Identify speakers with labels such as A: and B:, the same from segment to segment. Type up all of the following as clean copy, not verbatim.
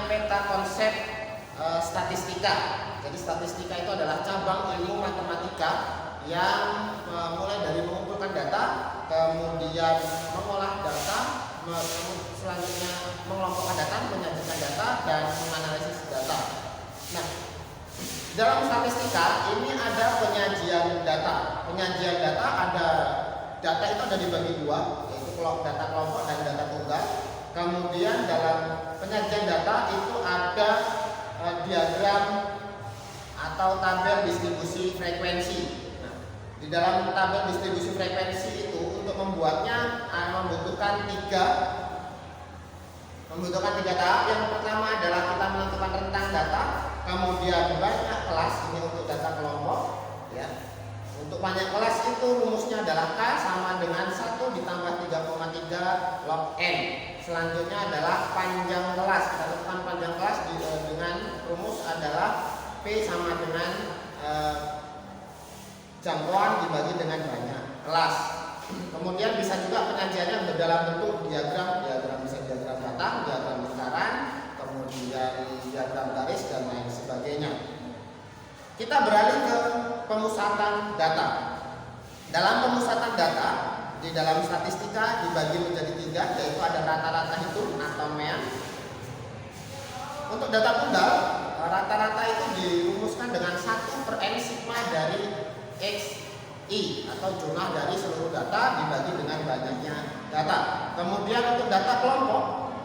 A: peta konsep statistika. Jadi statistika itu adalah cabang ilmu matematika yang mulai dari mengumpulkan data, kemudian mengolah data, selanjutnya mengelompokkan data, menyajikan data, dan menganalisis data. Nah, dalam statistika ini ada penyajian data. Penyajian data itu ada dibagi dua, yaitu data kelompok dan data tunggal. Kemudian dalam penyajian data itu ada diagram atau tabel distribusi frekuensi. Nah, di dalam tabel distribusi frekuensi itu untuk membuatnya membutuhkan tiga tahap. Yang pertama adalah kita menentukan rentang data, kemudian banyak kelas, ini untuk data kelompok ya. Untuk banyak kelas itu rumusnya adalah K sama dengan 1 ditambah 3,3 log N. Selanjutnya adalah panjang kelas. Kita tentukan panjang kelas dengan rumus adalah P sama dengan jangkauan dibagi dengan banyak kelas. Kemudian bisa juga penyajiannya dalam bentuk diagram bisa diagram batang, diagram lingkaran, kemudian diagram garis dan lain sebagainya. Kita beralih ke pemusatan data. Dalam pemusatan data di dalam statistika dibagi menjadi tiga, yaitu ada rata-rata hitung atau mean. Untuk data tunggal, rata-rata itu dirumuskan dengan 1/n sigma dari XI atau jumlah dari seluruh data dibagi dengan banyaknya data. Kemudian untuk data kelompok,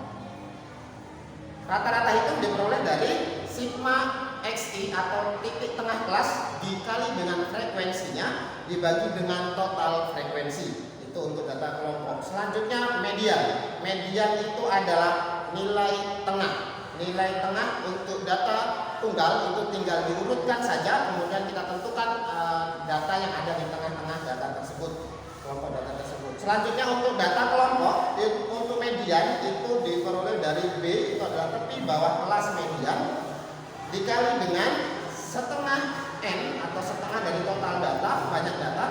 A: rata-rata itu diperoleh dari sigma XI atau titik tengah kelas dikali dengan frekuensinya dibagi dengan total frekuensi. Itu untuk data kelompok. Selanjutnya median. Median itu adalah nilai tengah. Nilai tengah untuk data tunggal itu tinggal diurutkan saja, kemudian kita tentukan data yang ada di tengah-tengah data tersebut, kelompok data tersebut. Selanjutnya untuk data kelompok, untuk median itu diperoleh dari B, itu adalah tepi bawah kelas median dikali dengan setengah N atau setengah dari total data, banyak data,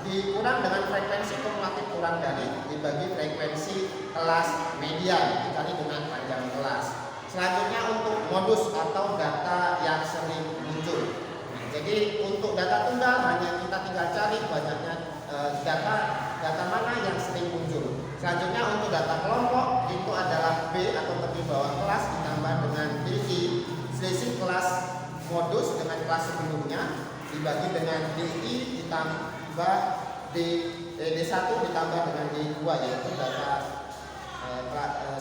A: dikurang dengan frekuensi kumulatif kurang dari dibagi frekuensi kelas median dikali dengan panjang kelas. Selanjutnya untuk modus atau data yang sering muncul. Nah, jadi untuk data tunggal hanya kita tinggal cari banyaknya data mana yang sering muncul. Selanjutnya untuk data kelompok itu adalah B atau tepi bawah kelas ditambah dengan DI, selisih kelas modus dengan kelas sebelumnya dibagi dengan DI ditambah D1 ditambah dengan D2, yaitu data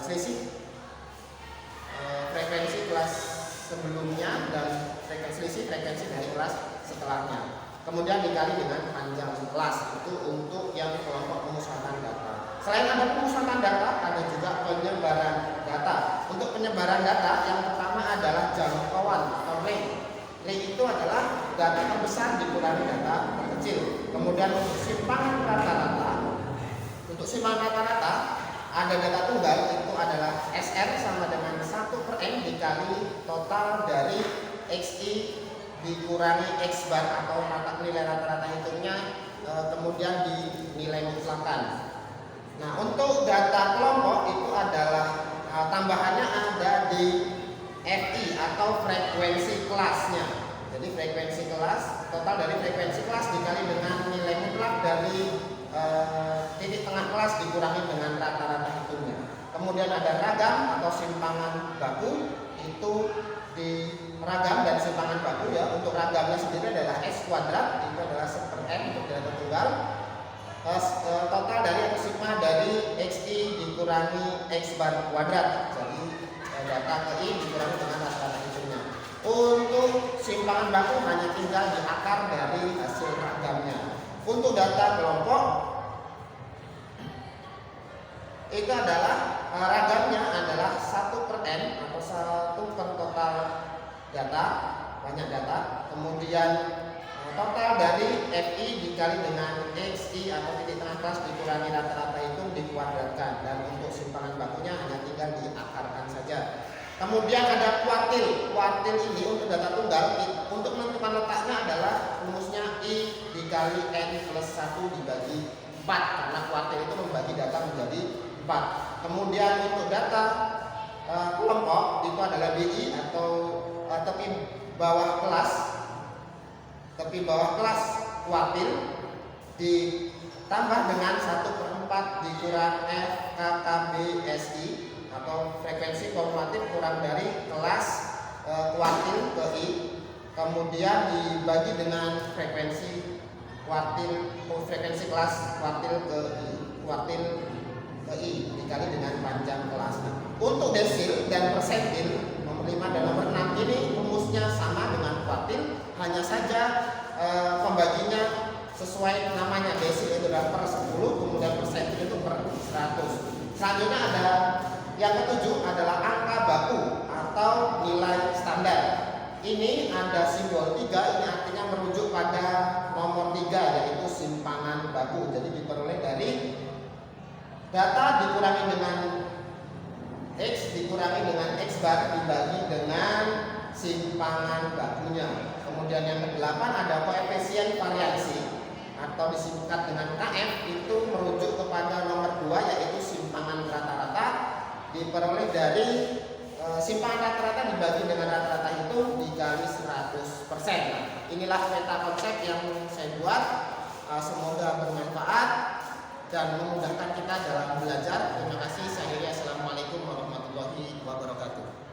A: selisih frekuensi kelas sebelumnya dan selisih frekuensi dari kelas setelahnya. Kemudian dikali dengan panjang kelas, itu untuk yang kelompok pemusatan data. Selain ada pemusatan data, ada juga penyebaran data. Untuk penyebaran data yang pertama adalah jangkauan atau range. Range itu adalah data terbesar dikurangi data terkecil. Kemudian untuk simpangan rata-rata, ada data tunggal itu adalah SR sama dengan 1/n dikali total dari XI dikurangi X bar atau nilai rata-rata hitungnya, kemudian dinilai mutlakkan. Nah, untuk data kelompok itu adalah tambahannya ada di FI atau frekuensi kelasnya. Jadi frekuensi kelas, total dari frekuensi kelas dikali dengan nilai mutlak dari titik tengah kelas dikurangi dengan rata-rata hitungnya. Kemudian ada ragam atau simpangan baku, itu di ragam dan simpangan baku ya. Untuk ragamnya sendiri adalah S kuadrat, itu adalah 1/n untuk data tunggal. Total dari atau sigma dari XI dikurangi X bar kuadrat. Jadi data KI dikurangi dengan rata-rata hitungnya. Untuk simpangan baku hanya tinggal di akar dari hasil ragamnya. Untuk data kelompok itu adalah ragamnya adalah 1/n atau 1 per total data, banyak data. Kemudian total dari FI dikali dengan XI atau titik tengah kelas dikurangi rata-rata itu dikuadratkan, dan untuk simpangan bakunya hanya tinggal diakarkan saja. Kemudian ada kuartil. Kuartil ini untuk data tunggal, untuk menentukan letaknya adalah rumusnya I dikali N plus 1 dibagi 4, karena kuartil itu membagi data menjadi 4. Kemudian untuk data kelompok itu adalah BI atau tepi bawah kelas, kuartil ditambah dengan 1/4 dikurang FKKBSI atau frekuensi kumulatif kurang dari kelas kuartil ke I, kemudian dibagi dengan frekuensi kelas kuartil ke I dikali dengan panjang kelas. Untuk desil dan persentil nomor 5 dan nomor 6 ini rumusnya sama dengan kuartil, hanya saja pembaginya sesuai namanya. Desil itu adalah per 10, kemudian persentil itu per 100. Selanjutnya ada yang ketujuh adalah angka baku atau nilai standar. Ini ada simbol 3, ini artinya merujuk pada nomor 3 yaitu simpangan baku. Jadi diperoleh dari data dikurangi dengan X dikurangi dengan X bar dibagi dengan simpangan bakunya. Kemudian yang ke-8 ada koefisien variasi atau disingkat dengan KF, itu merujuk kepada nomor 2 yaitu simpangan rata-rata, diperoleh dari simpangan rata-rata dibagi dengan rata-rata itu dikali 100%. Inilah peta konsep yang saya buat, semoga bermanfaat dan memudahkan kita dalam belajar. Terima kasih. Saya akhiri. Assalamualaikum warahmatullahi wabarakatuh.